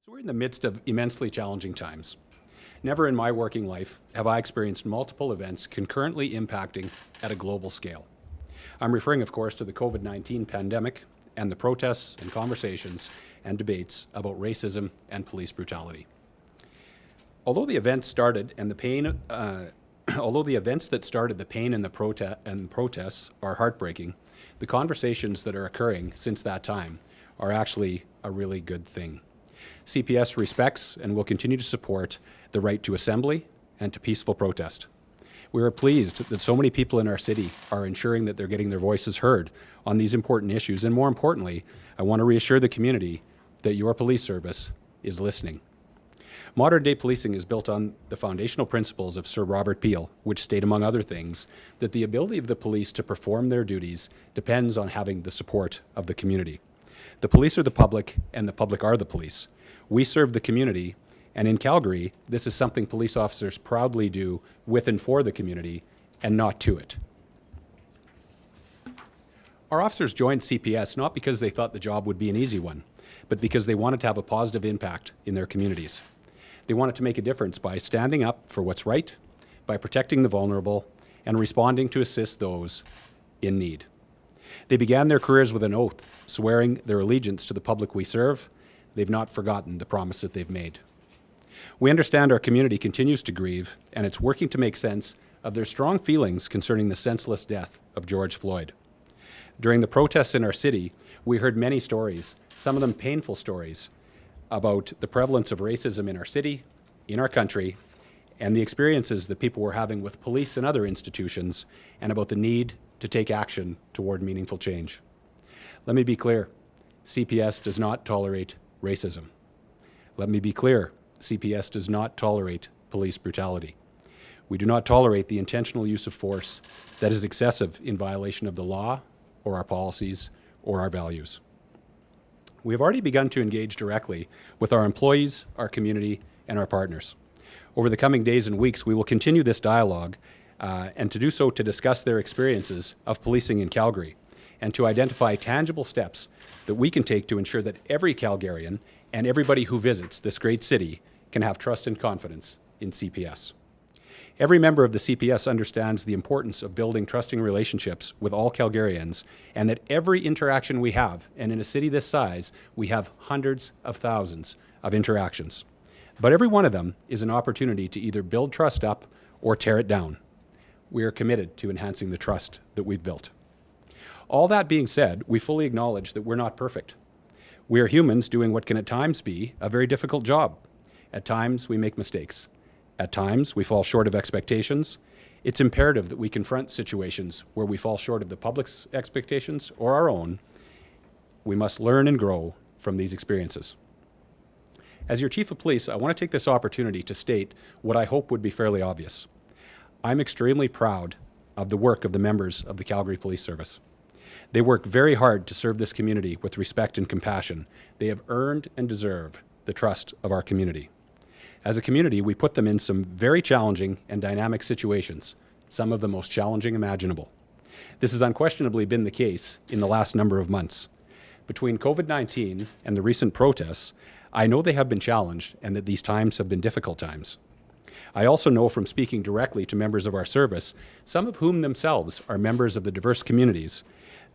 So we're in the midst of immensely challenging times. Never in my working life have I experienced multiple events concurrently impacting at a global scale. I'm referring, of course, to the COVID-19 pandemic and the protests and conversations and debates about racism and police brutality. Although the events that started the pain and the protests are heartbreaking, the conversations that are occurring since that time are actually a really good thing. CPS respects and will continue to support the right to assembly and to peaceful protest. We are pleased that so many people in our city are ensuring that they're getting their voices heard on these important issues, and more importantly, I want to reassure the community that your police service is listening. Modern-day policing is built on the foundational principles of Sir Robert Peel, which state, among other things, that the ability of the police to perform their duties depends on having the support of the community. The police are the public, and the public are the police. We serve the community, and in Calgary, this is something police officers proudly do with and for the community, and not to it. Our officers joined CPS not because they thought the job would be an easy one, but because they wanted to have a positive impact in their communities. They wanted to make a difference by standing up for what's right, by protecting the vulnerable, and responding to assist those in need. They began their careers with an oath, swearing their allegiance to the public we serve. They've not forgotten the promise that they've made. We understand our community continues to grieve, and it's working to make sense of their strong feelings concerning the senseless death of George Floyd. During the protests in our city, we heard many stories, some of them painful stories, about the prevalence of racism in our city, in our country, and the experiences that people were having with police and other institutions, and about the need to take action toward meaningful change. Let me be clear, CPS does not tolerate racism. Let me be clear, CPS does not tolerate police brutality. We do not tolerate the intentional use of force that is excessive in violation of the law or our policies or our values. We have already begun to engage directly with our employees, our community, and our partners. Over the coming days and weeks, we will continue this dialogue and to do so to discuss their experiences of policing in Calgary and to identify tangible steps that we can take to ensure that every Calgarian and everybody who visits this great city can have trust and confidence in CPS. Every member of the CPS understands the importance of building trusting relationships with all Calgarians, and that every interaction we have, and in a city this size, we have hundreds of thousands of interactions. But every one of them is an opportunity to either build trust up or tear it down. We are committed to enhancing the trust that we've built. All that being said, we fully acknowledge that we're not perfect. We are humans doing what can at times be a very difficult job. At times, we make mistakes. At times, we fall short of expectations. It's imperative that we confront situations where we fall short of the public's expectations or our own. We must learn and grow from these experiences. As your Chief of Police, I want to take this opportunity to state what I hope would be fairly obvious. I'm extremely proud of the work of the members of the Calgary Police Service. They work very hard to serve this community with respect and compassion. They have earned and deserve the trust of our community. As a community, we put them in some very challenging and dynamic situations, some of the most challenging imaginable. This has unquestionably been the case in the last number of months. Between COVID-19 and the recent protests, I know they have been challenged and that these times have been difficult times. I also know from speaking directly to members of our service, some of whom themselves are members of the diverse communities,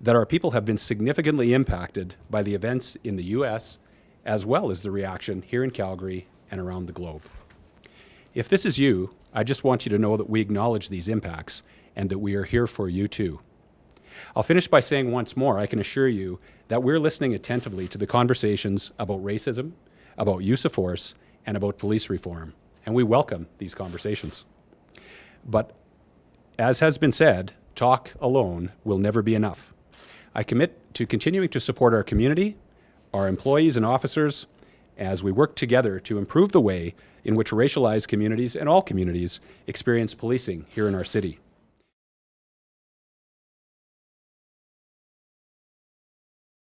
that our people have been significantly impacted by the events in the U.S., as well as the reaction here in Calgary and around the globe. If this is you, I just want you to know that we acknowledge these impacts and that we are here for you too. I'll finish by saying once more, I can assure you that we're listening attentively to the conversations about racism, about use of force, and about police reform, and we welcome these conversations. But as has been said, talk alone will never be enough. I commit to continuing to support our community, our employees and officers, as we work together to improve the way in which racialized communities and all communities experience policing here in our city.